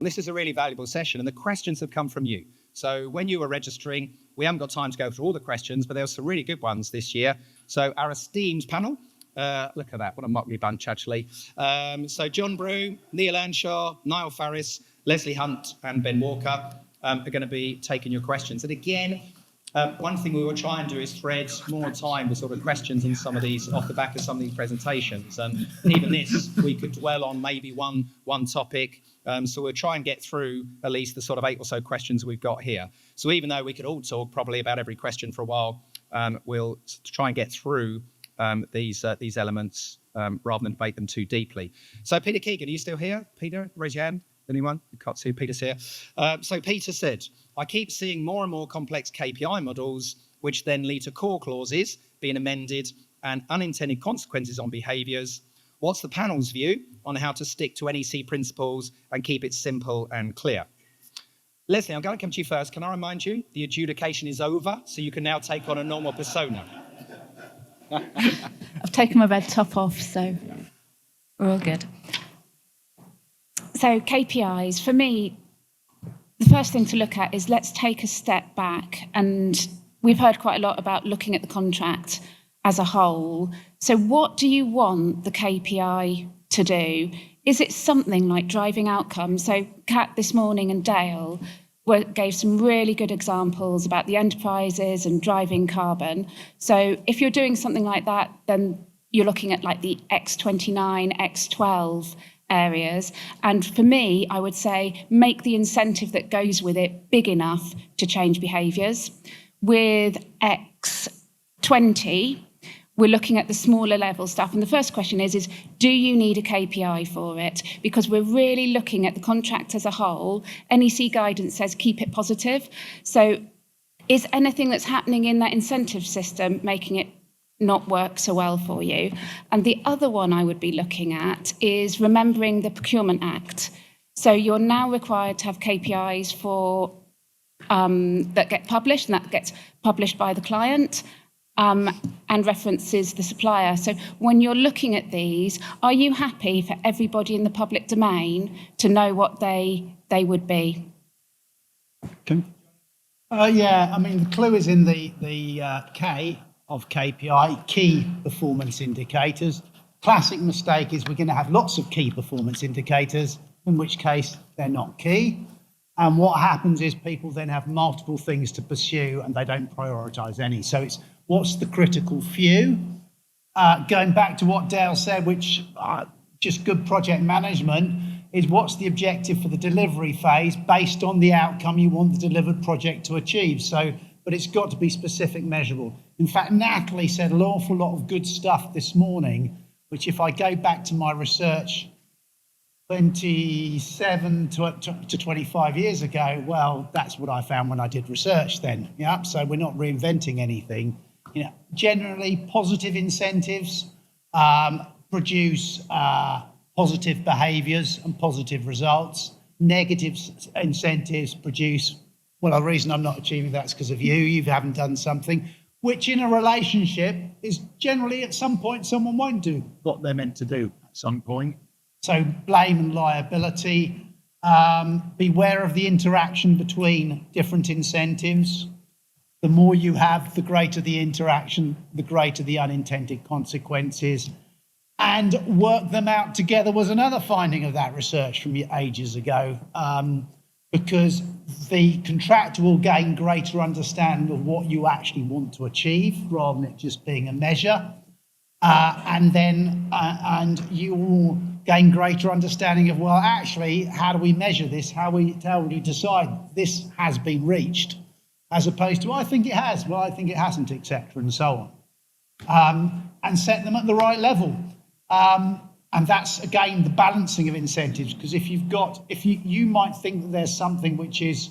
This is a really valuable session, and the questions have come from you. So when you were registering, we haven't got time to go through all the questions, but there were some really good ones this year. So our esteemed panel, look at that, what a motley bunch, actually. So Jon Broome, Neil Earnshaw, Niall Farris, Leslie Hunt, and Ben Walker are going to be taking your questions. And again, one thing we will try and do is thread more time with sort of questions in some of these, off the back of some of these presentations. And even this, we could dwell on maybe one topic. So we'll try and get through at least the sort of 8 or so questions we've got here. So even though we could all talk probably about every question for a while, we'll try and get through these elements rather than debate them too deeply. So Peter Keegan, are you still here? Peter, raise your hand. Anyone? You can't see Peter's here. So Peter said, I keep seeing more and more complex KPI models, which then lead to core clauses being amended and unintended consequences on behaviours. What's the panel's view on how to stick to NEC principles and keep it simple and clear? Leslie, I'm going to come to you first. Can I remind you, the adjudication is over, so you can now take on a normal persona. I've taken my red top off, so we're all good. So KPIs, for me, the first thing to look at is let's take a step back. And we've heard quite a lot about looking at the contract as a whole. So what do you want the KPI to do? Is it something like driving outcomes? So Kat this morning and Dale gave some really good examples about the enterprises and driving carbon. So if you're doing something like that, then you're looking at like the X29, X12 areas. And for me, I would say make the incentive that goes with it big enough to change behaviours. With X20, we're looking at the smaller level stuff. And the first question is do you need a KPI for it? Because we're really looking at the contract as a whole. NEC guidance says keep it positive. So is anything that's happening in that incentive system making it not work so well for you? And the other one I would be looking at is remembering the Procurement Act. So you're now required to have KPIs for that get published, and that gets published by the client and references the supplier. So when you're looking at these, are you happy for everybody in the public domain to know what they would be? Okay. Yeah, I mean, the clue is in the K of KPI, key performance indicators. Classic mistake is we're going to have lots of key performance indicators, in which case they're not key. And what happens is people then have multiple things to pursue and they don't prioritise any. So it's what's the critical few? Going back to what Dale said, which just good project management, is what's the objective for the delivery phase based on the outcome you want the delivered project to achieve. So, but it's got to be specific, measurable. In fact, Natalie said an awful lot of good stuff this morning, which if I go back to my research 27 to 25 years ago, well, that's what I found when I did research then. Yeah, so we're not reinventing anything. You know, generally positive incentives produce positive behaviours and positive results. Negative incentives produce, well, the reason I'm not achieving that's because of you haven't done something, which in a relationship is generally at some point someone won't do what they're meant to do at some point. So blame and liability, beware of the interaction between different incentives. The more you have, the greater the interaction, the greater the unintended consequences. And work them out together was another finding of that research from ages ago, because the contractor will gain greater understanding of what you actually want to achieve rather than it just being a measure. And you will gain greater understanding of, well, actually, how do we measure this? How do we decide this has been reached? As opposed to, I think it has, well, I think it hasn't, etc., and so on. And set them at the right level. And that's, again, the balancing of incentives, because if you might think that there's something which is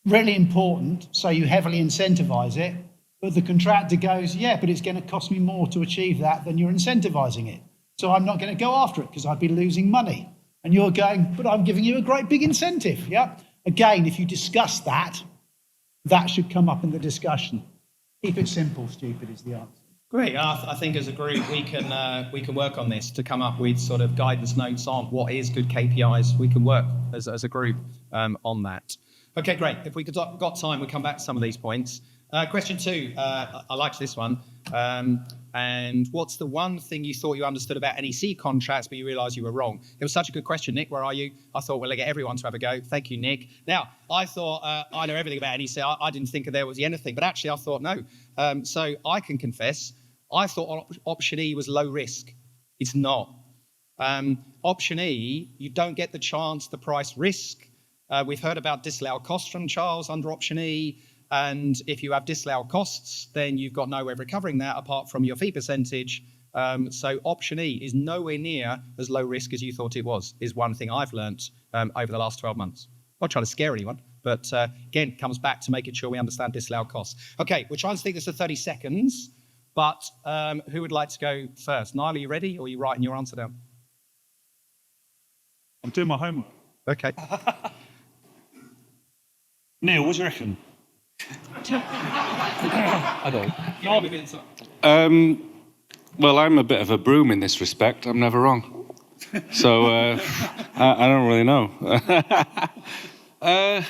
really important, so you heavily incentivize it, but the contractor goes, yeah, but it's going to cost me more to achieve that than you're incentivizing it. So I'm not going to go after it because I'd be losing money. And you're going, but I'm giving you a great big incentive. Yeah. Again, if you discuss that, that should come up in the discussion. Keep it simple, stupid is the answer. Great. I think as a group we can work on this to come up with sort of guidance notes on what is good KPIs. We can work as a group on that. Okay, great. If we got time, we'll come back to some of these points. Question 2. I liked this one. And what's the one thing you thought you understood about NEC contracts, but you realised you were wrong? It was such a good question, Nick. Where are you? I thought we'll get everyone to have a go. Thank you, Nick. Now, I thought I know everything about NEC. I didn't think there was anything, but actually I thought no. So I can confess, I thought option E was low risk. It's not. Option E, you don't get the chance to price risk. We've heard about disallowed costs from Charles under option E. And if you have disallowed costs, then you've got no way of recovering that apart from your fee percentage. So option E is nowhere near as low risk as you thought it was, is one thing I've learnt over the last 12 months. Not trying to scare anyone, but again, comes back to making sure we understand disallowed costs. Okay, we're trying to stick this to 30 seconds, but who would like to go first? Niall, are you ready, or are you writing your answer down? I'm doing my homework. Okay. Neil, what do you reckon? I don't. Yeah, Well, I'm a bit of a Broome in this respect. I'm never wrong. So I don't really know. I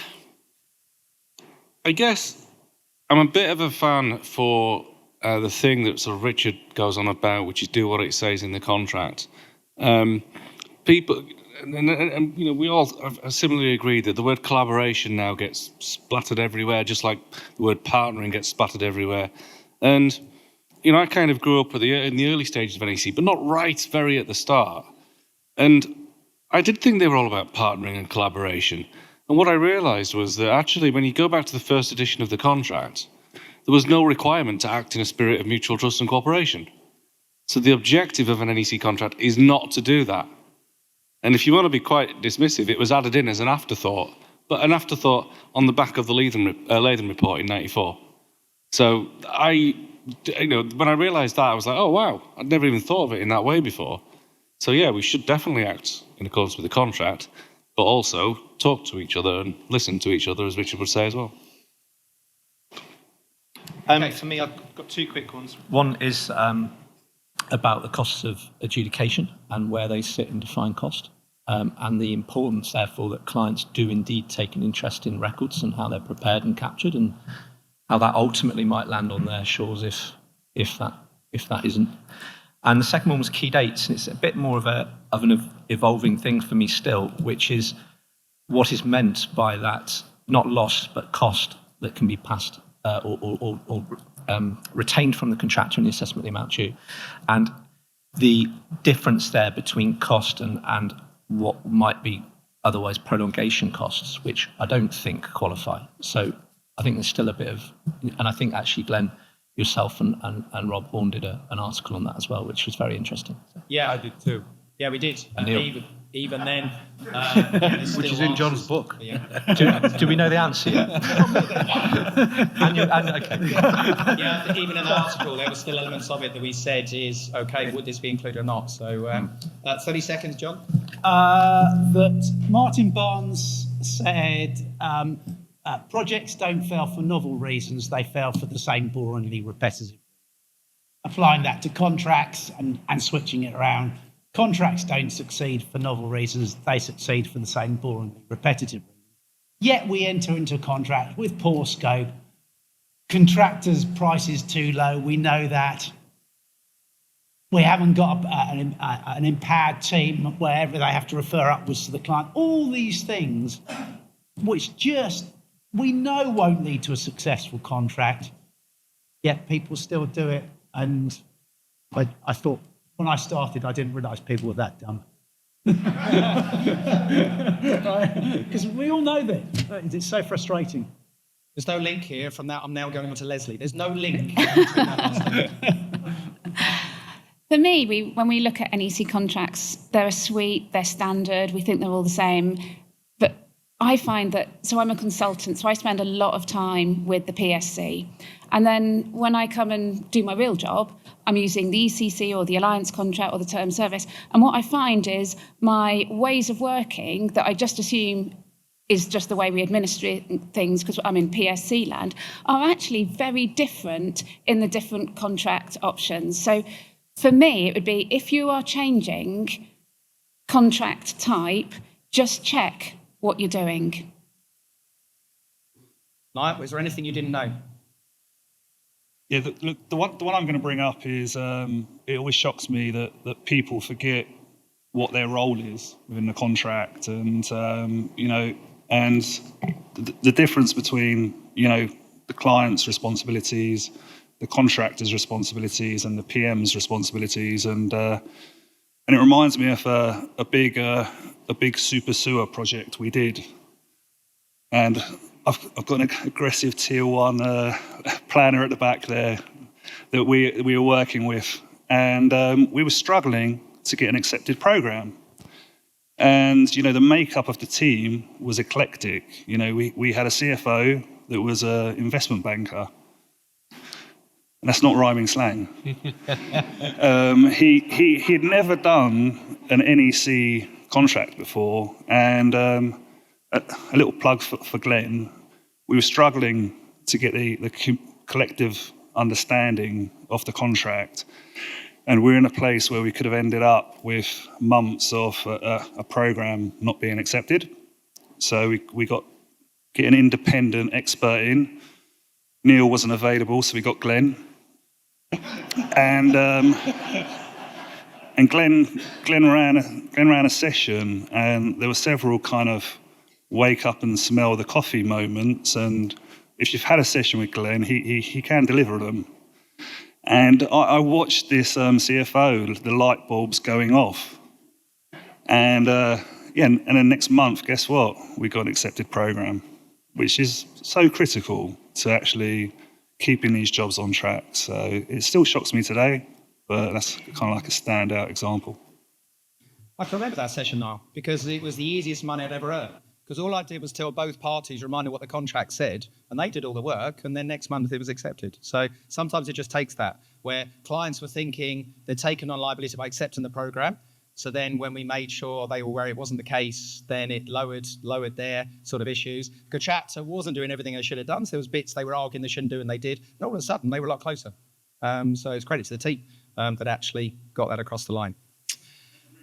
guess I'm a bit of a fan for the thing that sort of Richard goes on about, which is do what it says in the contract. People, and you know, we all similarly agree that the word collaboration now gets splattered everywhere, just like the word partnering gets splattered everywhere. And you know, I kind of grew up in the early stages of NEC, but not right very at the start. And I did think they were all about partnering and collaboration. And what I realised was that actually, when you go back to the first edition of the contract, there was no requirement to act in a spirit of mutual trust and cooperation. So the objective of an NEC contract is not to do that. And if you want to be quite dismissive, it was added in as an afterthought, but an afterthought on the back of the Latham report in '94. So when I realised that, I was like, oh wow, I'd never even thought of it in that way before. So yeah, we should definitely act in accordance with the contract, but also talk to each other and listen to each other, as Richard would say as well. For me, I've got two quick ones. One is about the costs of adjudication and where they sit in defined cost, and the importance, therefore, that clients do indeed take an interest in records and how they're prepared and captured, and how that ultimately might land on their shores if that isn't. And the second one was key dates, and it's a bit more of an evolving thing for me still, which is what is meant by that, not loss but cost that can be passed or retained from the contractor in the assessment of the amount due, and the difference there between cost and what might be otherwise prolongation costs, which I don't think qualify. So I think there's still a bit of, and I think actually Glenn, yourself and Rob Horn did an article on that as well, which was very interesting. So. Yeah, I did too. Yeah, we did. And even then, which is in Jon's book. Yeah. Do we know the answer yet? Okay. Yeah, I think even in the article, there were still elements of it that we said is, okay, would this be included or not? So 30 seconds, Jon. That Martin Barnes said projects don't fail for novel reasons, they fail for the same boringly repetitive. Applying that to contracts and switching it around. Contracts don't succeed for novel reasons, they succeed for the same boringly repetitive reasons. Yet we enter into a contract with poor scope. Contractors' price is too low, we know that. We haven't got an empowered team wherever they have to refer upwards to the client. All these things, which just we know won't lead to a successful contract, yet people still do it. And I thought, when I started, I didn't realise people were that dumb. Because we all know that. It's so frustrating. There's no link here from that. I'm now going on to Leslie. There's no link. For me, when we look at NEC contracts, they're a suite, they're standard, we think they're all the same. But I find that, so I'm a consultant, so I spend a lot of time with the PSC. And then when I come and do my real job, I'm using the ECC or the alliance contract or the term service. And what I find is my ways of working that I just assume is just the way we administer things, because I'm in PSC land, are actually very different in the different contract options. So for me, it would be, if you are changing contract type, just check what you're doing. Was there anything you didn't know? Yeah, look, the one I'm going to bring up is it always shocks me that people forget what their role is within the contract, and and the difference between the client's responsibilities, the contractor's responsibilities, and the PM's responsibilities, and it reminds me of a big super sewer project we did, and I've got an aggressive tier 1 planner at the back there that we were working with, and we were struggling to get an accepted program. And the makeup of the team was eclectic. We had a CFO that was an investment banker. And that's not rhyming slang. He had never done an NEC contract before, and a little plug for Glenn. We were struggling to get the collective understanding of the contract, and we're in a place where we could have ended up with months of a program not being accepted. So we get an independent expert in. Neil wasn't available, so we got Glenn. And Glenn ran a session, and there were several kind of wake up and smell the coffee moments. And if you've had a session with Glenn, he can deliver them. And I watched this CFO, the light bulbs going off. And and then next month, guess what? We got an accepted program, which is so critical to actually keeping these jobs on track. So it still shocks me today, but that's kind of like a standout example. I can remember that session now, because it was the easiest money I'd ever earned. Because all I did was tell both parties, remind them what the contract said, and they did all the work, and then next month it was accepted. So sometimes it just takes that, where clients were thinking they're taking on liability by accepting the program. So then when we made sure they were aware it wasn't the case, then it lowered their sort of issues. Contractor wasn't doing everything they should have done, so there was bits they were arguing they shouldn't do and they did. And all of a sudden, they were a lot closer. So it's credit to the team that actually got that across the line.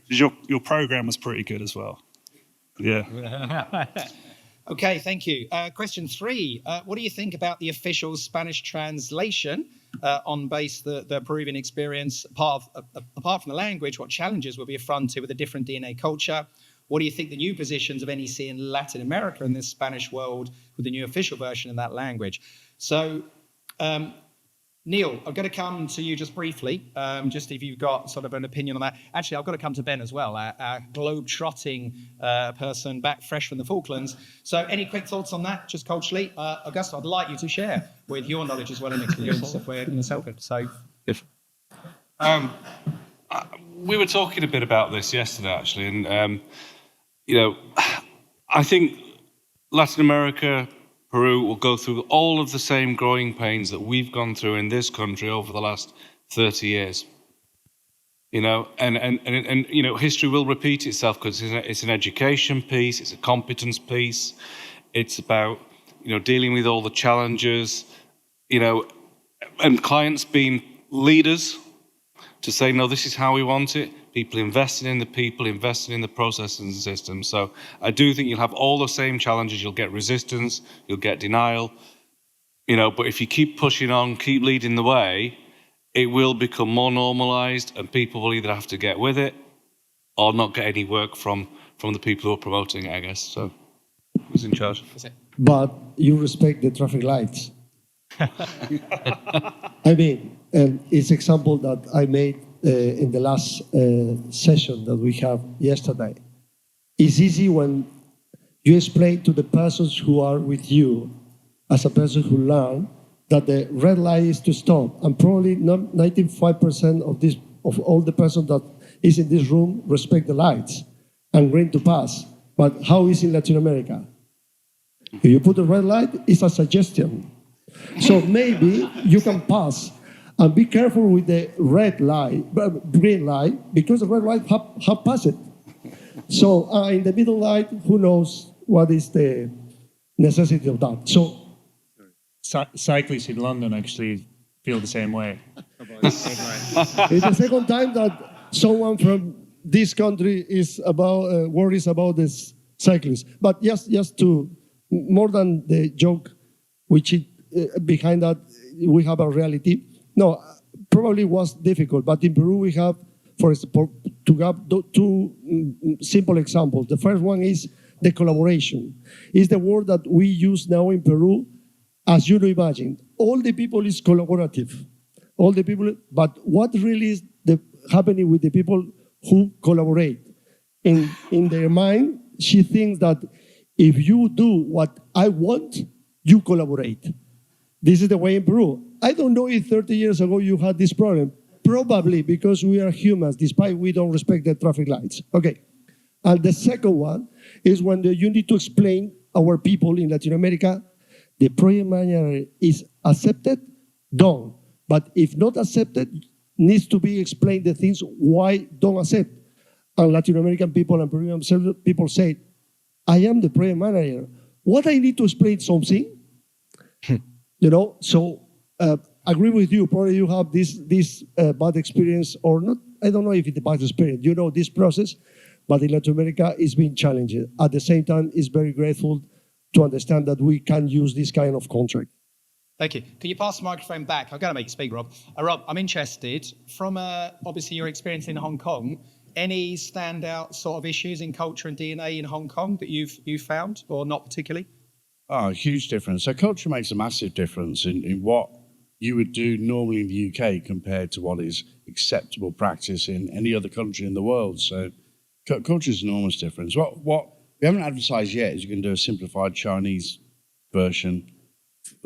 Your program was pretty good as well. Yeah. Okay, thank you. Question 3. What do you think about the official Spanish translation on base the Peruvian experience? Apart from the language, what challenges will be affronted with a different DNA culture? What do you think the new positions of NEC in Latin America in this Spanish world with the new official version in that language? So, Neil, I'm going to come to you just briefly, just if you've got sort of an opinion on that. Actually, I've got to come to Ben as well, our globe-trotting person back fresh from the Falklands. So any quick thoughts on that, just culturally? Augusto, I'd like you to share with your knowledge as well and experience if we're in the Selkirk. So, we were talking a bit about this yesterday, actually, and, I think Latin America, Peru will go through all of the same growing pains that we've gone through in this country over the last 30 years. And history will repeat itself, because it's an education piece, it's a competence piece, it's about, dealing with all the challenges, and clients being leaders to say, no, this is how we want it. People investing in the people, investing in the processes and systems. So I do think you'll have all the same challenges. You'll get resistance, you'll get denial, but if you keep pushing on, keep leading the way, it will become more normalized, and people will either have to get with it or not get any work from the people who are promoting it, I guess. So who's in charge? But you respect the traffic lights. I mean, it's example that I made in the last session that we have yesterday. It's easy when you explain to the persons who are with you, as a person who learn, that the red light is to stop. And probably 95% of all the persons that is in this room respect the lights and green to pass. But how is in Latin America? If you put a red light, it's a suggestion. So maybe you can pass. And be careful with the green light, because the red light have passed it. So in the middle light, who knows what is the necessity of that. So Cyclists in London actually feel the same way. it's the second time that someone from this country is about worries about this cyclists. But just to more than the joke, which is behind that we have a reality. No, probably was difficult, but in Peru we have, for example, to have two simple examples. The first one is the collaboration. It's the word that we use now in Peru, as you know, imagine. All the people is collaborative. All the people, but what really is happening with the people who collaborate? In their mind, she thinks that if you do what I want, you collaborate. This is the way in Peru. I don't know if 30 years ago you had this problem. Probably because we are humans, despite we don't respect the traffic lights. Okay. And the second one is when you need to explain our people in Latin America, the project manager is accepted, done. But if not accepted, needs to be explained the things why don't accept. And Latin American people and Peruvian people say, I am the project manager. What I need to explain something? So agree with you. Probably you have this bad experience or not. I don't know if it's a bad experience. You know this process, but in Latin America, it's been challenging. At the same time, it's very grateful to understand that we can use this kind of contract. Thank you. Can you pass the microphone back? I've got to make you speak, Rob. Rob, I'm interested, from obviously your experience in Hong Kong, any standout sort of issues in culture and DNA in Hong Kong that you've found, or not particularly? Oh, a huge difference. So culture makes a massive difference in what you would do normally in the UK compared to what is acceptable practice in any other country in the world. So culture is an enormous difference. What we haven't advertised yet is you can do a simplified Chinese version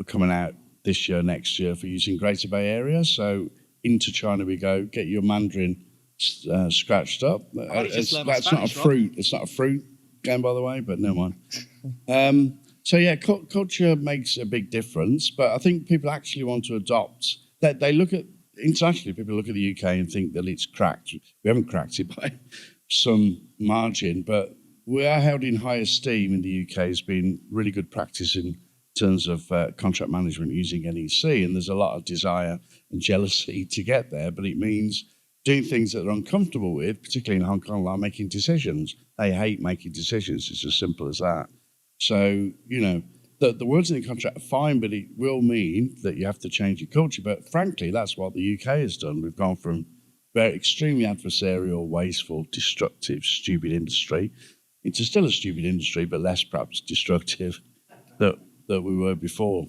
coming out this year, next year for using Greater Bay Area. So into China we go, get your Mandarin scratched up. That's not a fruit. It's not a fruit game, by the way, but never mind. So yeah, culture makes a big difference, but I think people actually want to adopt that. They look at internationally, people look at the UK and think that it's cracked. We haven't cracked it by some margin, but we are held in high esteem in the UK as being really good practice in terms of contract management using NEC, and there's a lot of desire and jealousy to get there, but it means doing things that they're uncomfortable with, particularly in Hong Kong, like making decisions. They hate making decisions. It's as simple as that. So, the words in the contract are fine, but it will mean that you have to change your culture. But frankly, that's what the UK has done. We've gone from very extremely adversarial, wasteful, destructive, stupid industry into still a stupid industry, but less perhaps destructive that we were before.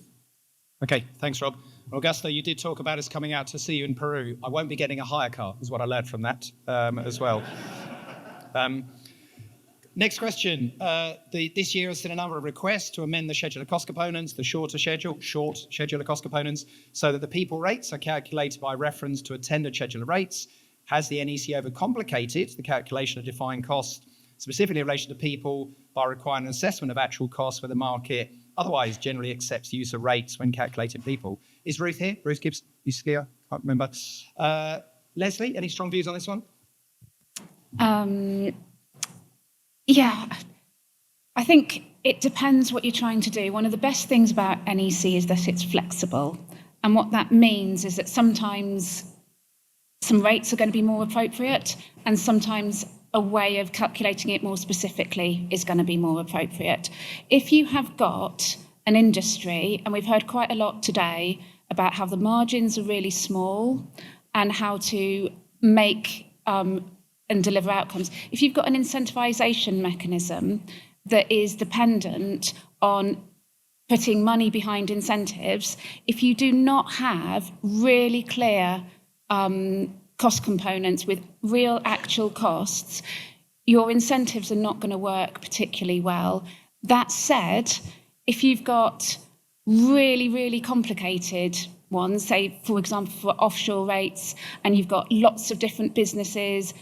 Okay, thanks, Rob. Augusto, you did talk about us coming out to see you in Peru. I won't be getting a hire car, is what I learned from that as well. Next question. This year has seen a number of requests to amend the scheduler cost components, the short scheduler cost components, so that the people rates are calculated by reference to attended scheduler rates. Has the NEC overcomplicated the calculation of defined costs, specifically in relation to people, by requiring an assessment of actual costs where the market otherwise generally accepts the use of rates when calculating people? Is Ruth here? Ruth Gibbs, used to ski, I can't remember. Leslie, any strong views on this one? Yeah, I think it depends what you're trying to do. One of the best things about NEC is that it's flexible. And what that means is that sometimes some rates are going to be more appropriate, and sometimes a way of calculating it more specifically is going to be more appropriate. If you have got an industry, and we've heard quite a lot today about how the margins are really small and how to make and deliver outcomes. If you've got an incentivization mechanism that is dependent on putting money behind incentives, if you do not have really clear cost components with real actual costs, your incentives are not going to work particularly well. That said, if you've got really, really complicated ones, say, for example, for offshore rates, and you've got lots of different businesses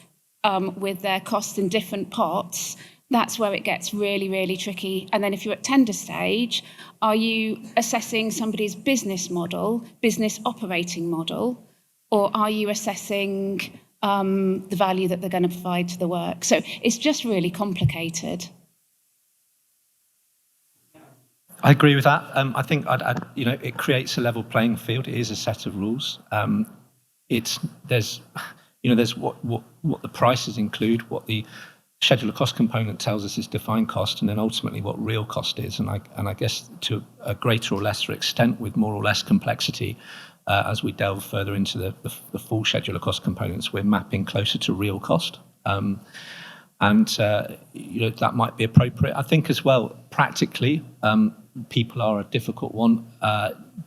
with their costs in different pots, that's where it gets really, really tricky. And then if you're at tender stage, are you assessing somebody's business model, business operating model, or are you assessing the value that they're going to provide to the work? So it's just really complicated. Thank you. Can you pass the microphone back? I've got to make you speak, Rob. Rob, I'm interested, from a culture and DNA perspective, do you need a KPI for it? Because we're really looking at the small-level stuff. And the first question is do you need a KPI for it? Because we're really looking at the contractors as a whole. NEC guidance says keep it positive. And what that means is that sometimes a way of calculating it more specifically is going to be I agree with that. I think it creates a level playing field. It is a set of rules. There's what the prices include, what the schedule of cost component tells us is defined cost, and then ultimately what real cost is. And I guess to a greater or lesser extent, with more or less complexity, as we delve further into the full schedule of cost components, we're mapping closer to real cost. That might be appropriate. I think as well, practically, people are a difficult one,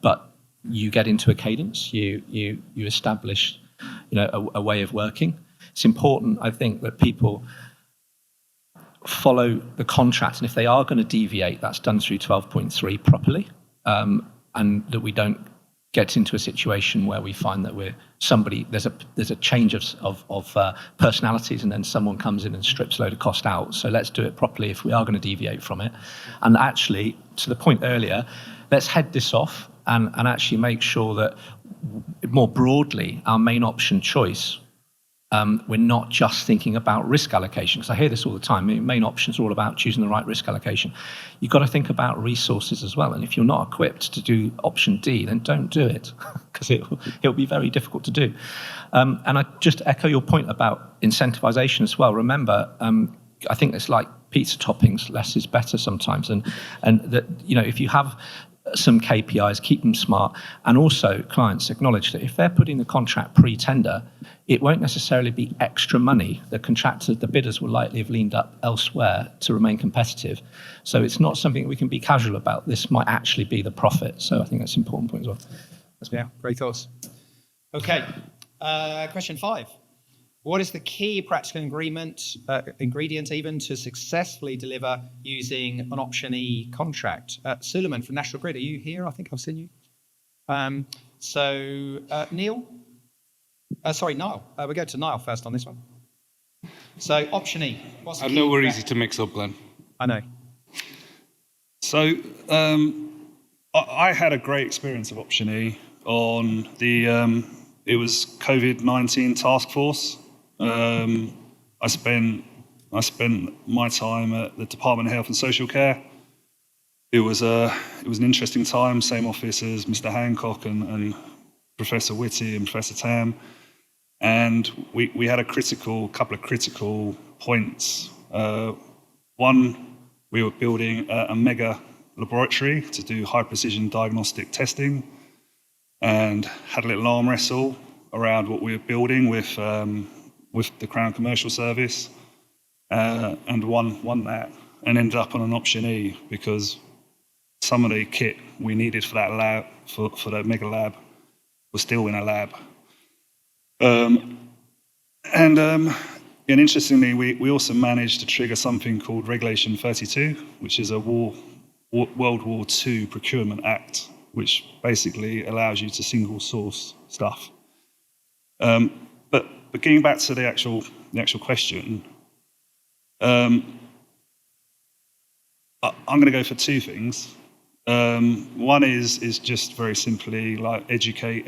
but you get into a cadence, you establish, a way of working. It's important, I think, that people follow the contract, and if they are going to deviate, that's done through 12.3 properly, and that we don't get into a situation where we find that there's a change of personalities, and then someone comes in and strips a load of cost out. So let's do it properly if we are going to deviate from it. And actually, to the point earlier, let's head this off and actually make sure that more broadly, our main option choice, we're not just thinking about risk allocation, because I hear this all the time. Main options are all about choosing the right risk allocation. You've got to think about resources as well. And if you're not equipped to do option D, then don't do it, because it'll be very difficult to do. And I just echo your point about incentivization as well. Remember, I think it's like pizza toppings, less is better sometimes. And that, if you have some KPIs, keep them smart. And also clients acknowledge that if they're putting the contract pre-tender, it won't necessarily be extra money. The bidders will likely have leaned up elsewhere to remain competitive. So it's not something we can be casual about. This might actually be the profit. So I think that's an important point as well. Yeah, great thoughts. Okay, question 5. What is the key practical ingredient even to successfully deliver using an Option E contract? Suleiman from National Grid, are you here? I think I've seen you. Neil? Niall. We go to Niall first on this one. So Option E. I know we're easy to mix up, Glenn. I know. So I had a great experience of Option E on it was COVID-19 task force. I spent my time at the Department of Health and Social Care. It was an interesting time. Same office as Mr. Hancock and Professor Whitty and Professor Tam, and we had a couple of critical points. One, we were building a mega laboratory to do high precision diagnostic testing, and had a little arm wrestle around what we were building with the Crown Commercial Service, and won that, and ended up on an Option E because some of the kit we needed for that lab, for the mega lab, was still in a lab. And interestingly, we also managed to trigger something called Regulation 32, which is a World War II Procurement Act, which basically allows you to single source stuff. But getting back to the actual question, I'm going to go for 2 things. One is just very simply like educate.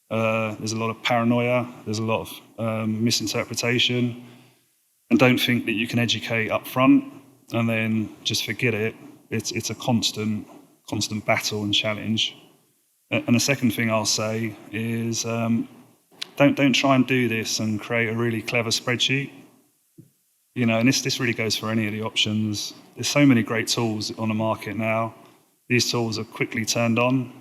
There's a lot of paranoia. There's a lot of misinterpretation, and don't think that you can educate up front and then just forget it. It's a constant battle and challenge. And the second thing I'll say is don't try and do this and create a really clever spreadsheet. And this really goes for any of the options. There's so many great tools on the market now. These tools are quickly turned on.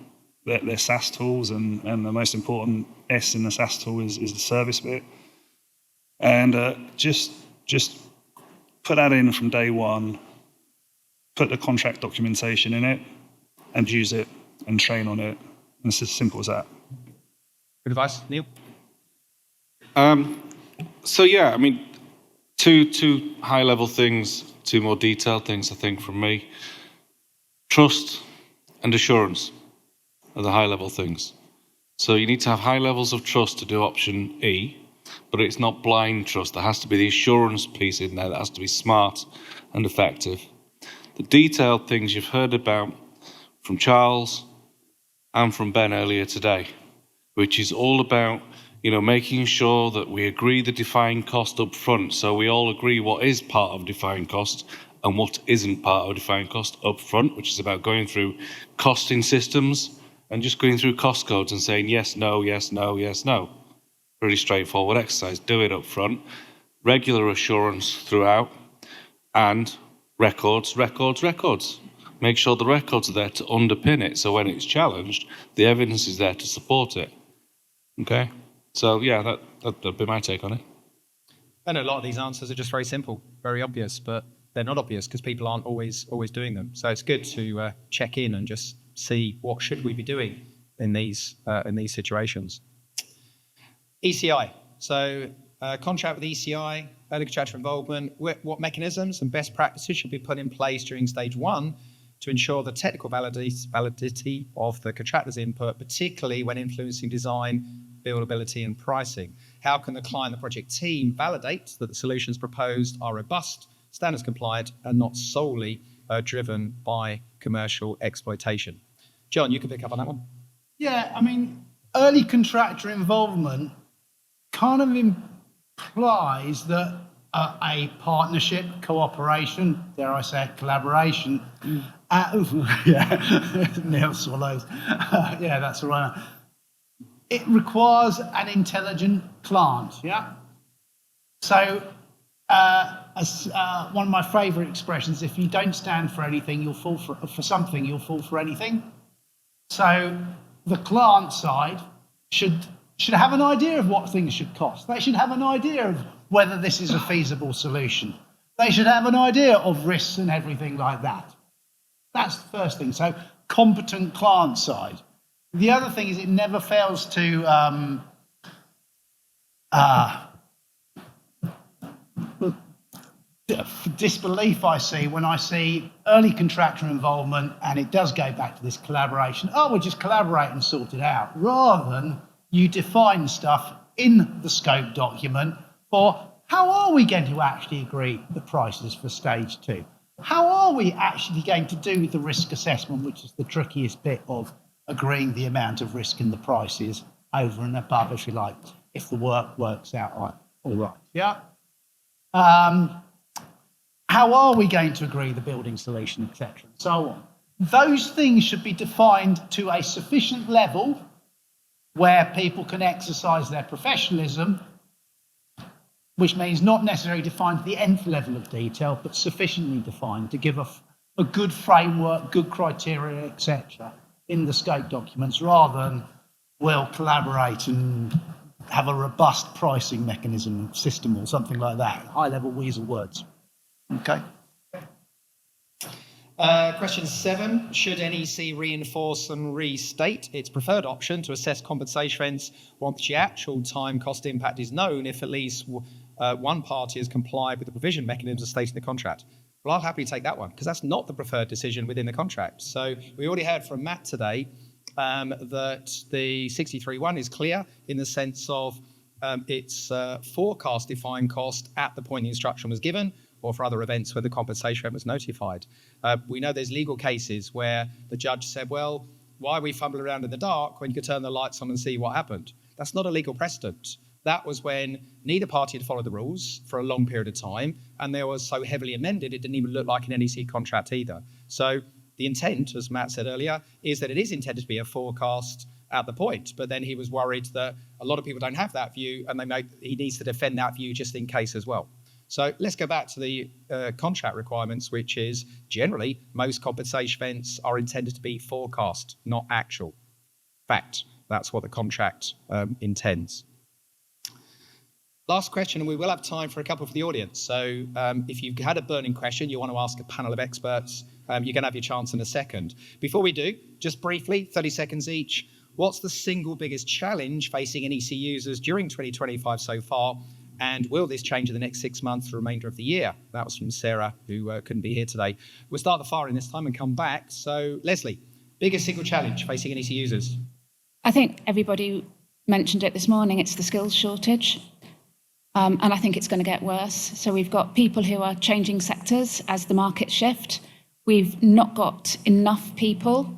They're SaaS tools, and the most important S in the SaaS tool is the service bit. And just put that in from day one, put the contract documentation in it, and use it and train on it. And it's as simple as that. Good advice, Neil? Two high-level things, 2 more detailed things, I think, from me. Trust and assurance are the high-level things. So you need to have high levels of trust to do Option E, but it's not blind trust. There has to be the assurance piece in there that has to be smart and effective. The detailed things you've heard about from Charles and from Ben earlier today, which is all about making sure that we agree the defined cost up front, so we all agree what is part of defined cost and what isn't part of defined cost up front, which is about going through costing systems and just going through cost codes and saying yes, no, yes, no, yes, no. Pretty straightforward exercise. Do it up front. Regular assurance throughout, and records. Make sure the records are there to underpin it, so when it's challenged, the evidence is there to support it. Okay? So yeah, that'd be my take on it. And a lot of these answers are just very simple, very obvious, but they're not obvious because people aren't always doing them. So it's good to check in and just see what should we be doing in these situations. ECI. So contract with ECI, early contractor involvement. What mechanisms and best practices should be put in place during stage 1 to ensure the technical validity of the contractor's input, particularly when influencing design, buildability and pricing? How can the client and the project team validate that the solutions proposed are robust, standards compliant, and not solely driven by commercial exploitation? Jon, you can pick up on that one. Yeah, I mean, early contractor involvement kind of implies that a partnership, cooperation, dare I say, collaboration. Yeah, Neil swallows. Yeah, that's all right. It requires an intelligent client, yeah? So, as one of my favourite expressions, if you don't stand for anything, you'll fall for something, you'll fall for anything. So, the client side should have an idea of what things should cost. They should have an idea of whether this is a feasible solution. They should have an idea of risks and everything like that. That's the first thing. So, competent client side. The other thing is it never fails to disbelief I see when I see early contractor involvement, and it does go back to this collaboration. Oh, we'll just collaborate and sort it out, rather than you define stuff in the scope document for how are we going to actually agree the prices for stage 2? How are we actually going to do the risk assessment, which is the trickiest bit of agreeing the amount of risk in the prices over and above, if you like, if the work works out right, all right, yeah? How are we going to agree the building solution, etc., and so on? Those things should be defined to a sufficient level where people can exercise their professionalism, which means not necessarily defined to the nth level of detail, but sufficiently defined to give a good framework, good criteria, etc., in the scope documents, rather than we'll collaborate and have a robust pricing mechanism system or something like that. High-level weasel words. Okay. Question 7. Should NEC reinforce and restate its preferred option to assess compensation events once the actual time cost impact is known if at least one party has complied with the provision mechanisms stated in the contract? Well, I'll happily take that one because that's not the preferred decision within the contract. So we already heard from Matt today that the 63.1 is clear in the sense of its forecast defined cost at the point the instruction was given, or for other events where the compensation rate was notified. We know there's legal cases where the judge said, well, why are we fumbling around in the dark when you could turn the lights on and see what happened? That's not a legal precedent. That was when neither party had followed the rules for a long period of time, and they were so heavily amended it didn't even look like an NEC contract either. So the intent, as Matt said earlier, is that it is intended to be a forecast at the point, but then he was worried that a lot of people don't have that view, and he needs to defend that view just in case as well. So let's go back to the contract requirements, which is generally most compensation events are intended to be forecast, not actual. Fact, that's what the contract intends. Last question, and we will have time for a couple for the audience. So if you've had a burning question you want to ask a panel of experts, you're going to have your chance in a second. Before we do, just briefly, 30 seconds each, what's the single biggest challenge facing NEC users during 2025 so far? And will this change in the next 6 months, the remainder of the year? That was from Sarah, who couldn't be here today. We'll start the firing this time and come back. So Leslie, biggest single challenge facing NEC users? I think everybody mentioned it this morning, it's the skills shortage. And I think it's going to get worse. So we've got people who are changing sectors as the markets shift. We've not got enough people,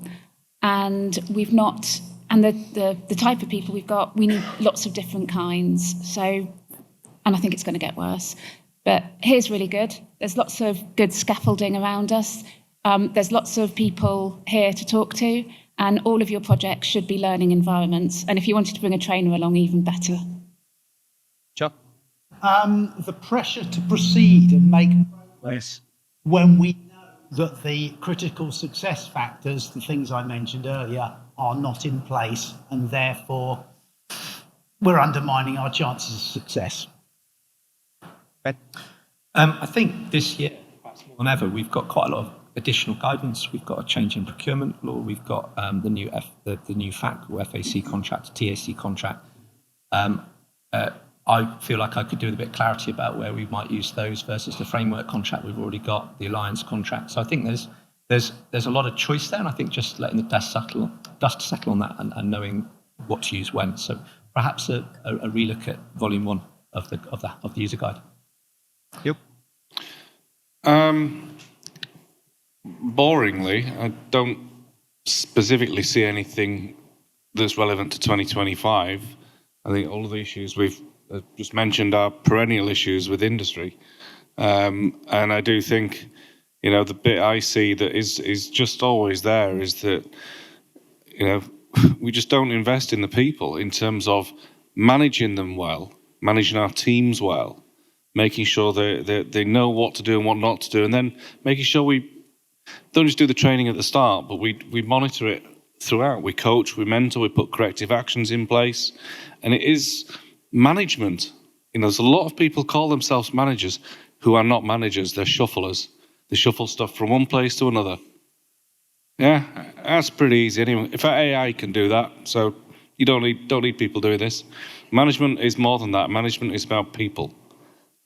and we've not, and the type of people we've got, we need lots of different kinds. So, and I think it's going to get worse. But here's really good. There's lots of good scaffolding around us. There's lots of people here to talk to, and all of your projects should be learning environments. And if you wanted to bring a trainer along, even better. John? The pressure to proceed and make progress when we know that the critical success factors, the things I mentioned earlier, are not in place, and therefore we're undermining our chances of success. I think this year, perhaps more than ever, we've got quite a lot of additional guidance. We've got a change in procurement law. We've got the new FAC or FAC contract, TAC contract. I feel like I could do with a bit of clarity about where we might use those versus the framework contract we've already got, the alliance contract. So I think there's a lot of choice there, and I think just letting the dust settle on that and knowing what to use when. So perhaps a relook at volume 1 of the user guide. Yep. Boringly, I don't specifically see anything that's relevant to 2025. I think all of the issues we've just mentioned are perennial issues with industry. And I do think, the bit I see that is just always there is that, we just don't invest in the people in terms of managing them well, managing our teams well, making sure they know what to do and what not to do, and then making sure we don't just do the training at the start, but we monitor it throughout. We coach, we mentor, we put corrective actions in place. And it is management. There's a lot of people call themselves managers who are not managers, they're shufflers. They shuffle stuff from one place to another. Yeah, that's pretty easy anyway. In fact, AI can do that, so you don't need people doing this. Management is more than that. Management is about people.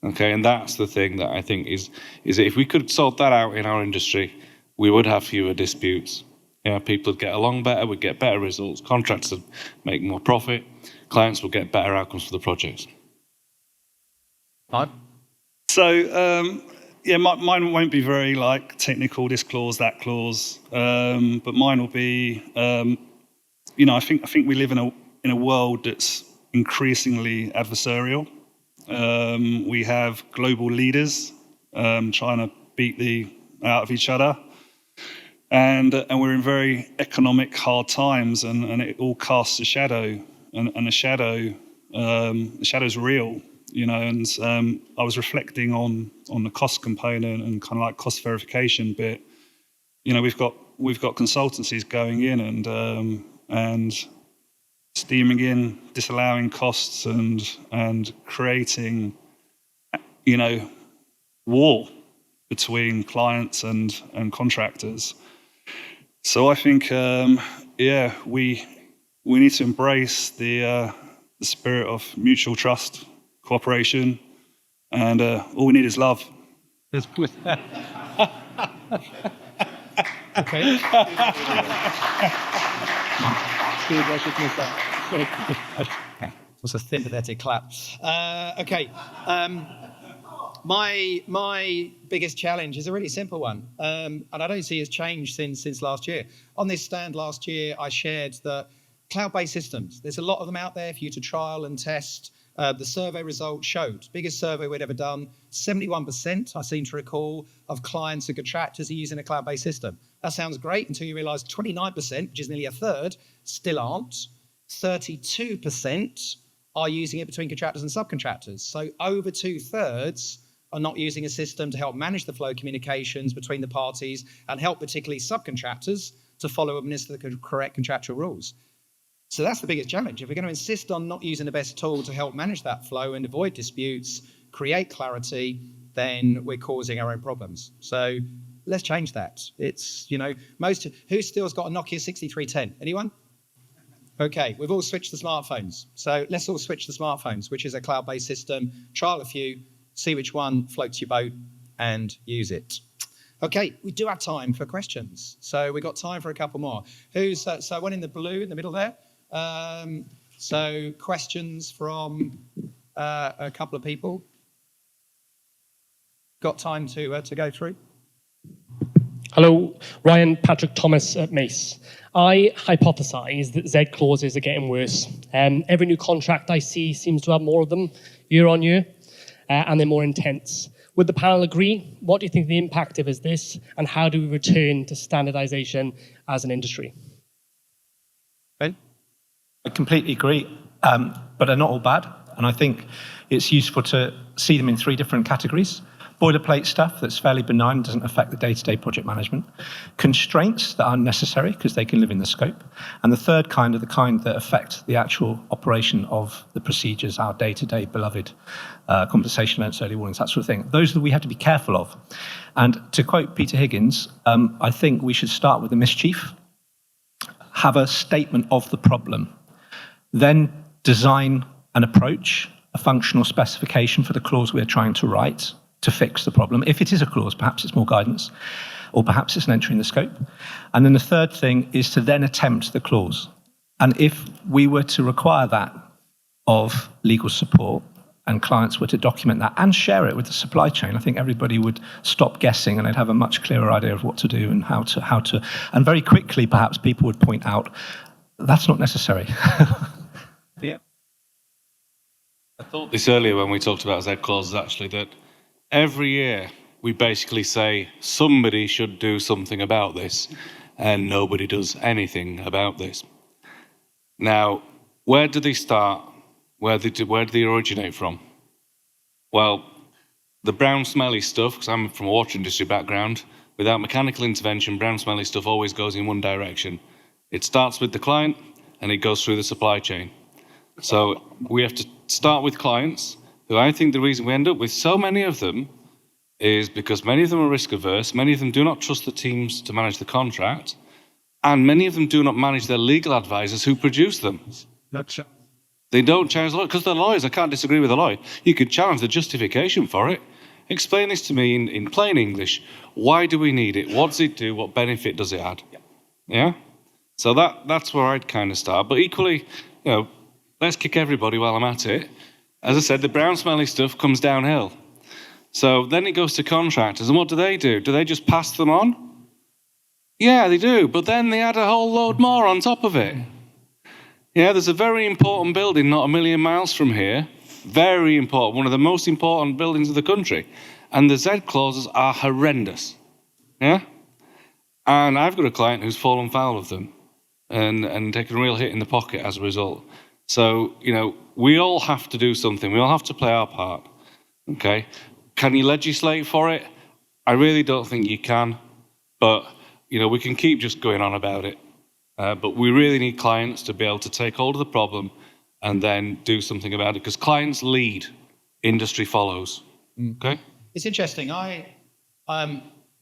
Okay, and that's the thing that I think is that if we could sort that out in our industry, we would have fewer disputes. People would get along better, we'd get better results, contractors would make more profit, clients will get better outcomes for the projects. So, mine won't be very technical, this clause, that clause, but mine will be, I think we live in a world that's increasingly adversarial. We have global leaders trying to beat out of each other, and we're in very economic hard times, and it all casts a shadow, and the shadow's real, And I was reflecting on the cost component and kind of cost verification bit. We've got consultancies going in and steaming in, disallowing costs and creating, war between clients and contractors. So I think, we need to embrace the spirit of mutual trust, cooperation, and all we need is love. Okay. Was a sympathetic clap. Okay. My biggest challenge is a really simple one, and I don't see it's changed since last year. On this stand last year, I shared that cloud-based systems. There's a lot of them out there for you to trial and test. The survey results showed, biggest survey we'd ever done, 71%, I seem to recall, of clients and contractors are using a cloud-based system. That sounds great until you realise 29%, which is nearly a third, still aren't. 32% are using it between contractors and subcontractors. So over 2/3 are not using a system to help manage the flow of communications between the parties and help particularly subcontractors to follow and administer the correct contractual rules. So that's the biggest challenge. If we're going to insist on not using the best tool to help manage that flow and avoid disputes, create clarity, then we're causing our own problems. So let's change that. It's, who still's got a Nokia 6310? Anyone? Okay, we've all switched to smartphones. So let's all switch to smartphones, which is a cloud-based system. Trial a few, see which one floats your boat, and use it. Okay, we do have time for questions. So we've got time for a couple more. So one in the blue in the middle there. So questions from a couple of people. Got time to go through? Hello, Ryan Patrick Thomas at Mace. I hypothesise that Z clauses are getting worse. Every new contract I see seems to have more of them year on year, and they're more intense. Would the panel agree? What do you think the impact of is this, and how do we return to standardization as an industry? Ben? I completely agree, but they're not all bad. And I think it's useful to see them in three different categories. Boilerplate stuff that's fairly benign and doesn't affect the day-to-day project management. Constraints that are necessary because they can live in the scope. And the third kind are the kind that affect the actual operation of the procedures, our day-to-day beloved compensation events, early warnings, that sort of thing. Those that we have to be careful of. And to quote Peter Higgins, I think we should start with the mischief, have a statement of the problem, then design an approach, a functional specification for the clause we're trying to write to fix the problem. If it is a clause, perhaps it's more guidance, or perhaps it's an entry in the scope. And then the third thing is to then attempt the clause. And if we were to require that of legal support, and clients were to document that and share it with the supply chain, I think everybody would stop guessing and they'd have a much clearer idea of what to do and how to, and very quickly perhaps people would point out that's not necessary. Yeah. I thought this earlier when we talked about Z clauses actually, that every year we basically say somebody should do something about this and nobody does anything about this. Now, where do they start? Where do they originate from? Well, the brown smelly stuff, because I'm from a water industry background, without mechanical intervention, brown smelly stuff always goes in one direction. It starts with the client and it goes through the supply chain. So we have to start with clients, who I think the reason we end up with so many of them is because many of them are risk averse, many of them do not trust the teams to manage the contract, and many of them do not manage their legal advisors who produce them. They don't challenge the lawyer, because they're lawyers. I can't disagree with a lawyer. You could challenge the justification for it. Explain this to me in plain English. Why do we need it? What does it do? What benefit does it add? Yeah? So that's where I'd kind of start. But equally, let's kick everybody while I'm at it. As I said, the brown smelly stuff comes downhill. So then it goes to contractors. And what do? Do they just pass them on? Yeah, they do. But then they add a whole load more on top of it. Yeah, there's a very important building not a million miles from here. Very important. One of the most important buildings of the country. And the Z clauses are horrendous. Yeah? And I've got a client who's fallen foul of them and taken a real hit in the pocket as a result. So, we all have to do something. We all have to play our part. Okay? Can you legislate for it? I really don't think you can. But, we can keep just going on about it. But we really need clients to be able to take hold of the problem and then do something about it. Because clients lead, industry follows. Okay? It's interesting. I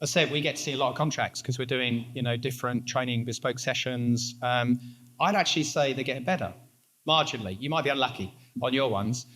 said we get to see a lot of contracts because we're doing, different training bespoke sessions. I'd actually say they're getting better, marginally. You might be unlucky on your ones.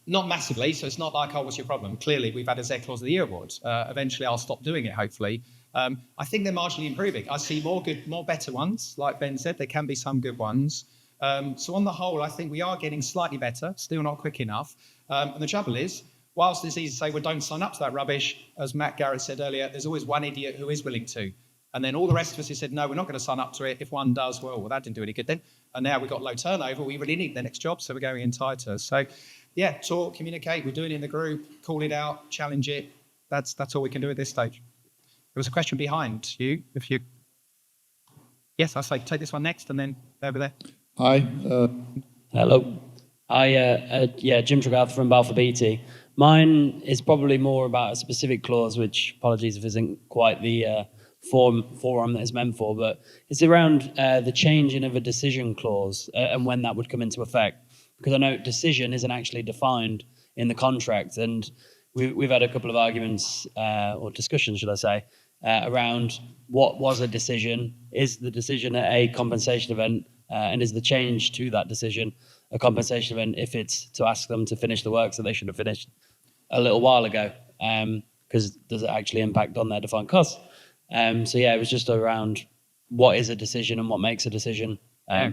Not massively, so it's not like, oh, what's your problem? Clearly, we've had a Z Clause of the Year award. Eventually, I'll stop doing it, hopefully. I think they're marginally improving. I see more better ones, like Ben said. There can be some good ones. So on the whole, I think we are getting slightly better, still not quick enough. And the trouble is, whilst it's easy to say, well, don't sign up to that rubbish, as Garrett said earlier, there's always one idiot who is willing to. And then all the rest of us who said, no, we're not going to sign up to it. If one does, well, that didn't do any good then. And now we've got low turnover. We really need the next job, so we're going in tighter. So, yeah, talk, communicate. We're doing it in the group. Call it out, challenge it. That's all we can do at this stage. There was a question behind you. Yes, I'll say take this one next, and then over there. Hi. Hello. Jim Tregarth from Balfour Beatty. Mine is probably more about a specific clause, which, apologies if it isn't quite the forum that it's meant for, but it's around the changing of a decision clause and when that would come into effect. Because I know decision isn't actually defined in the contract, and we've had a couple of arguments, or discussions, should I say, around what was a decision, is the decision a compensation event, and is the change to that decision a compensation event if it's to ask them to finish the works that they should have finished a little while ago, because does it actually impact on their defined costs? It was just around what is a decision and what makes a decision.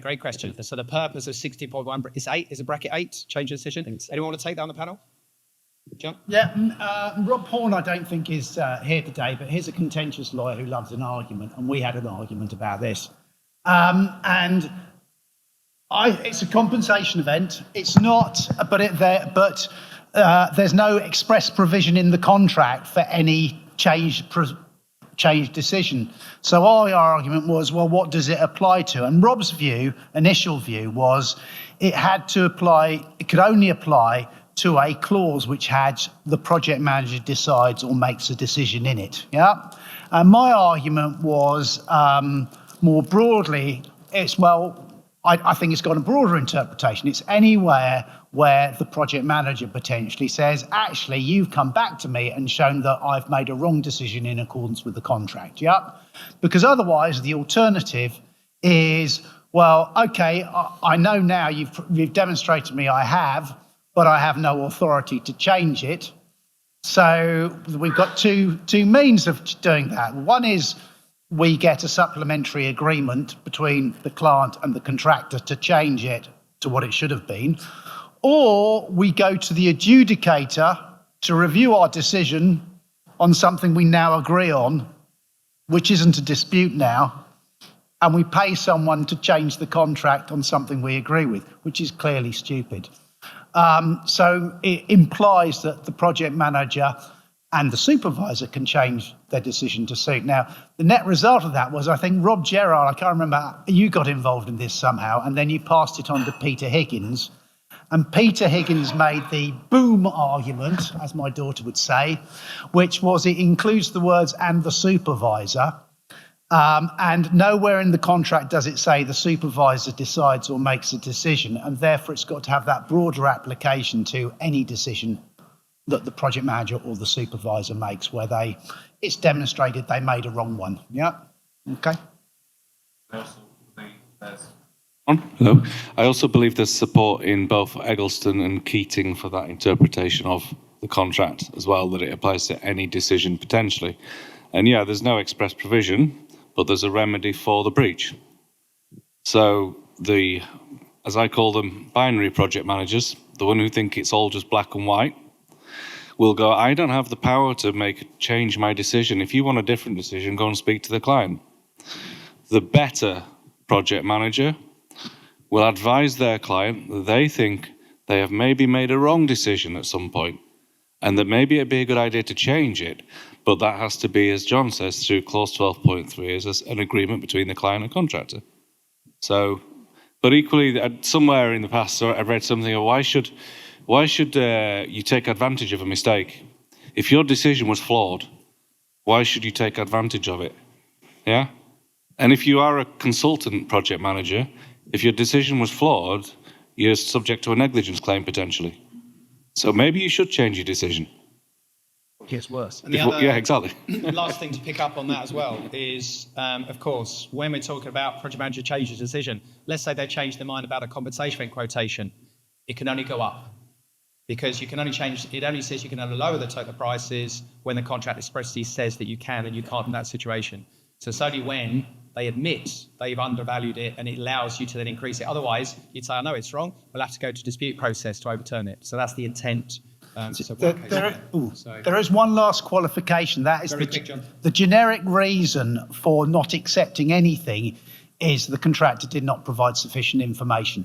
Great question. So the purpose of 60.1 is a bracket 8, change of decision. Anyone want to take that on the panel? John? Yeah, Rob Horn I don't think is here today, but he's a contentious lawyer who loves an argument, and we had an argument about this. It's a compensation event. It's not, but there's no express provision in the contract for any change decision. So our argument was, well, what does it apply to? And Rob's initial view was it could only apply to a clause which had the project manager decides or makes a decision in it. Yeah. And my argument was more broadly, I think it's got a broader interpretation. It's anywhere where the project manager potentially says, actually, you've come back to me and shown that I've made a wrong decision in accordance with the contract. Yeah. Because otherwise, the alternative is, well, okay, I know now you've demonstrated to me I have, but I have no authority to change it. So we've got two means of doing that. One is we get a supplementary agreement between the client and the contractor to change it to what it should have been, or we go to the adjudicator to review our decision on something we now agree on, which isn't a dispute now, and we pay someone to change the contract on something we agree with, which is clearly stupid. So it implies that the project manager and the supervisor can change their decision to suit. Now, the net result of that was, I think, Rob Gerrard, I can't remember, you got involved in this somehow, and then you passed it on to Peter Higgins. And Peter Higgins made the boom argument, as my daughter would say, which was it includes the words "and the supervisor." And nowhere in the contract does it say the supervisor decides or makes a decision, and therefore it's got to have that broader application to any decision that the project manager or the supervisor makes where it's demonstrated they made a wrong one. Yeah. Okay. Hello. I also believe there's support in both Eggleston and Keating for that interpretation of the contract as well, that it applies to any decision potentially. And yeah, there's no express provision, but there's a remedy for the breach. So as I call them, binary project managers, the one who think it's all just black and white, will go, I don't have the power to change my decision. If you want a different decision, go and speak to the client. The better project manager will advise their client that they think they have maybe made a wrong decision at some point, and that maybe it'd be a good idea to change it. But that has to be, as John says, through clause 12.3 as an agreement between the client and contractor. So, but equally, somewhere in the past, I read something of why should you take advantage of a mistake? If your decision was flawed, why should you take advantage of it? Yeah? And if you are a consultant project manager, if your decision was flawed, you're subject to a negligence claim potentially. So maybe you should change your decision. Gets worse. And yeah, exactly. Last thing to pick up on that as well is, of course, when we're talking about project manager changes decision, let's say they change their mind about a compensation quotation, it can only go up. Because you can only change, it only says you can only lower the total prices when the contract expressly says that you can and you can't in that situation. So it's only when they admit they've undervalued it and it allows you to then increase it. Otherwise, you'd say, I know it's wrong, we'll have to go to dispute process to overturn it. So that's the intent. There is one last qualification. That is the generic reason for not accepting anything is the contractor did not provide sufficient information.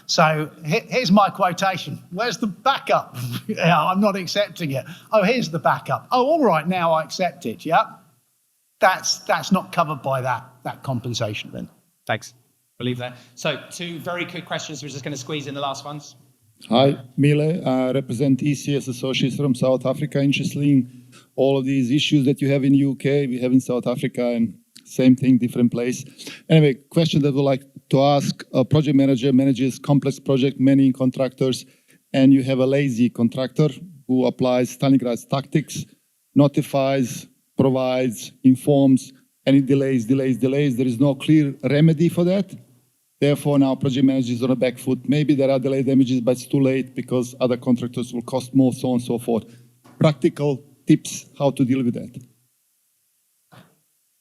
So here's my quotation. Where's the backup? I'm not accepting it. Oh, here's the backup. Oh, all right, now I accept it. Yeah, that's not covered by that compensation then. Thanks. We'll leave that. So 2 very quick questions. We're just going to squeeze in the last ones. Hi, Mile. I represent ECS Associates from South Africa. Interested in all of these issues that you have in UK, we have in South Africa, and same thing, different place. Anyway, question that I would like to ask: a project manager manages complex project, many contractors, and you have a lazy contractor who applies Stalingrad tactics, notifies, provides, informs, and it delays. There is no clear remedy for that. Therefore, now project manager is on a back foot. Maybe there are delay damages, but it's too late because other contractors will cost more, so on and so forth. Practical tips how to deal with that.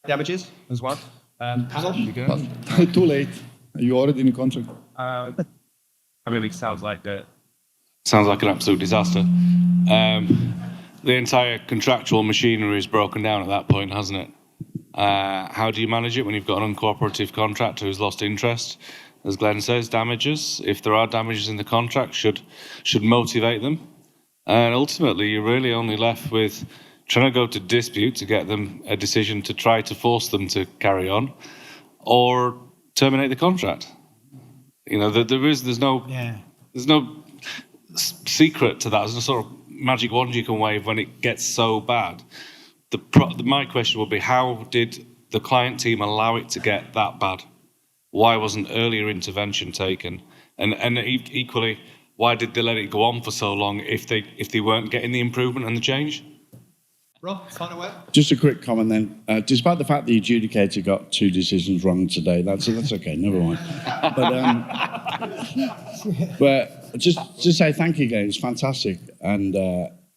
Damages as well. Panel, you go. Too late. You already in a contract. I mean, it sounds like an absolute disaster. The entire contractual machinery is broken down at that point, hasn't it? How do you manage it when you've got an uncooperative contractor who's lost interest? As Glenn says, damages, if there are damages in the contract, should motivate them. And ultimately, you're really only left with trying to go to dispute to get them a decision to try to force them to carry on, or terminate the contract. You know, there's no secret to that. There's no sort of magic wand you can wave when it gets so bad. My question would be, how did the client team allow it to get that bad? Why wasn't earlier intervention taken? And equally, why did they let it go on for so long if they weren't getting the improvement and the change? Rob, final word? Just a quick comment then. Despite the fact the adjudicator got 2 decisions wrong today, that's okay, never mind. But just say thank you again. It's fantastic, and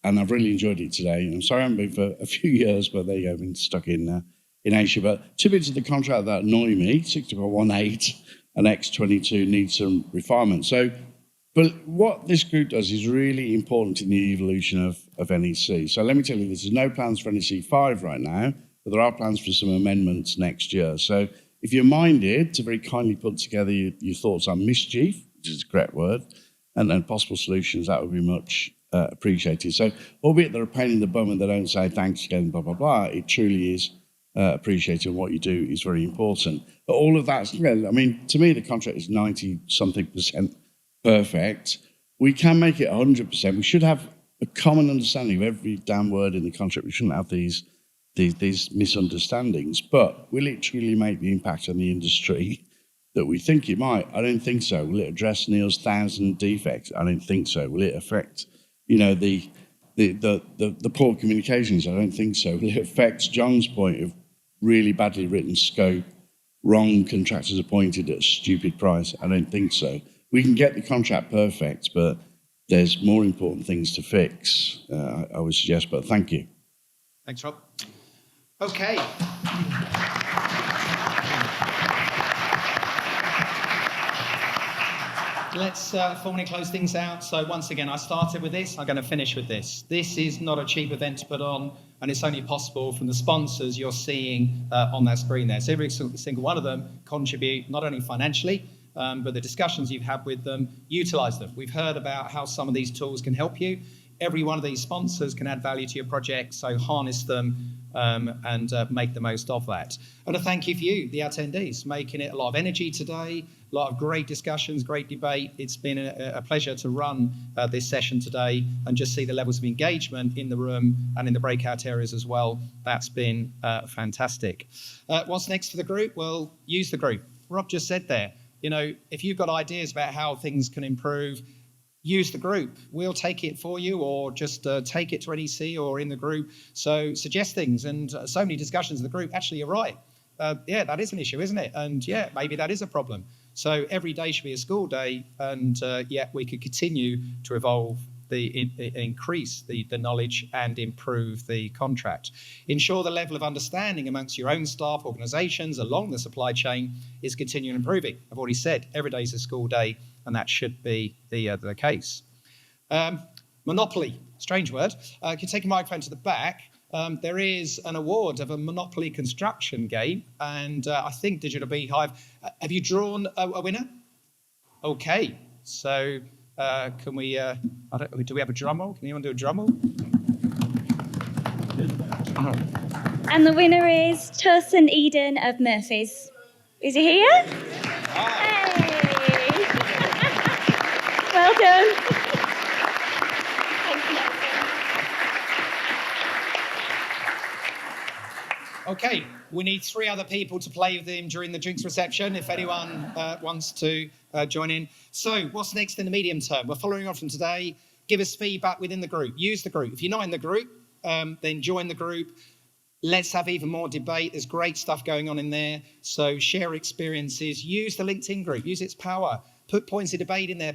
I've really enjoyed it today. I'm sorry I haven't been for a few years, but there you go, I've been stuck in Asia. But 2 bits of the contract that annoy me: 60.18 and X22 needs some refinement. But what this group does is really important in the evolution of NEC. So let me tell you, there's no plans for NEC 5 right now, but there are plans for some amendments next year. So if you're minded to very kindly put together your thoughts on mischief, which is the correct word, and then possible solutions, that would be much appreciated. So albeit they're a pain in the bum and they don't say thanks again, blah, blah, blah, it truly is appreciated. What you do is very important. But all of that, I mean, to me, the contract is 90-something% perfect. We can make it 100%. We should have a common understanding of every damn word in the contract. We shouldn't have these misunderstandings. But will it truly make the impact on the industry that we think it might? I don't think so. Will it address Neil's 1,000 defects? I don't think so. Will it affect, the poor communications? I don't think so. Will it affect Jon's point of really badly written scope, wrong contractors appointed at a stupid price? I don't think so. We can get the contract perfect, but there's more important things to fix, I would suggest, but thank you. Thanks, Rob. Okay. Let's formally close things out. So once again, I started with this, I'm going to finish with this. This is not a cheap event to put on, and it's only possible from the sponsors you're seeing on that screen there. So every single one of them contribute not only financially, but the discussions you've had with them, utilise them. We've heard about how some of these tools can help you. Every one of these sponsors can add value to your project, so harness them and make the most of that. And a thank you for you, the attendees, making it a lot of energy today, a lot of great discussions, great debate. It's been a pleasure to run this session today and just see the levels of engagement in the room and in the breakout areas as well. That's been fantastic. What's next for the group? Well, use the group. Rob just said there, if you've got ideas about how things can improve, use the group. We'll take it for you, or just take it to NEC or in the group. So suggest things, and so many discussions in the group. Actually, you're right. Yeah, that is an issue, isn't it? And yeah, maybe that is a problem. So every day should be a school day, and yeah, we could continue to evolve, increase the knowledge and improve the contract. Ensure the level of understanding amongst your own staff, organisations, along the supply chain is continuing improving. I've already said every day is a school day, and that should be the case. Monopoly, strange word. Can you take a microphone to the back? There is an award of a Monopoly construction game, and I think Digital Beehive, have you drawn a winner? Okay, so can we, do we have a drum roll? Can anyone do a drum roll? And the winner is Turson Eden of Murphy's. Is he here? Hey! Well done. Okay, we need 3 other people to play with him during the drinks reception, if anyone wants to join in. So what's next in the medium term? We're following on from today. Give us feedback within the group. Use the group. If you're not in the group, then join the group. Let's have even more debate. There's great stuff going on in there. So share experiences. Use the LinkedIn group. Use its power. Put points of debate in there.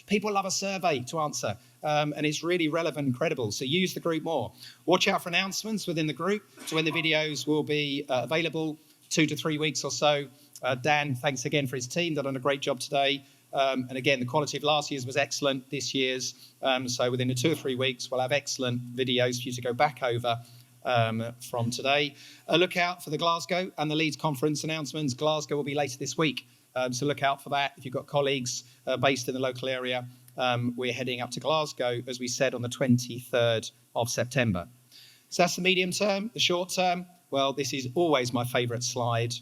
People love a survey to answer. And it's really relevant and credible. So use the group more. Watch out for announcements within the group to when the videos will be available, 2 to 3 weeks or so. Dan, thanks again for his team. They've done a great job today. And again, the quality of last year's was excellent. This year's, so within the 2 or 3 weeks, we'll have excellent videos for you to go back over from today. Look out for the Glasgow and the Leeds conference announcements. Glasgow will be later this week. So look out for that. If you've got colleagues based in the local area, We're heading up to Glasgow, as we said, on the 23rd of September. So that's the medium term. The short term, well, this is always my favourite slide.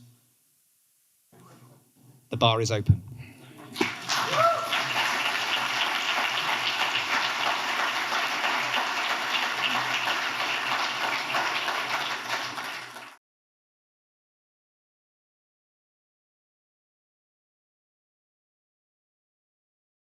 The bar is open.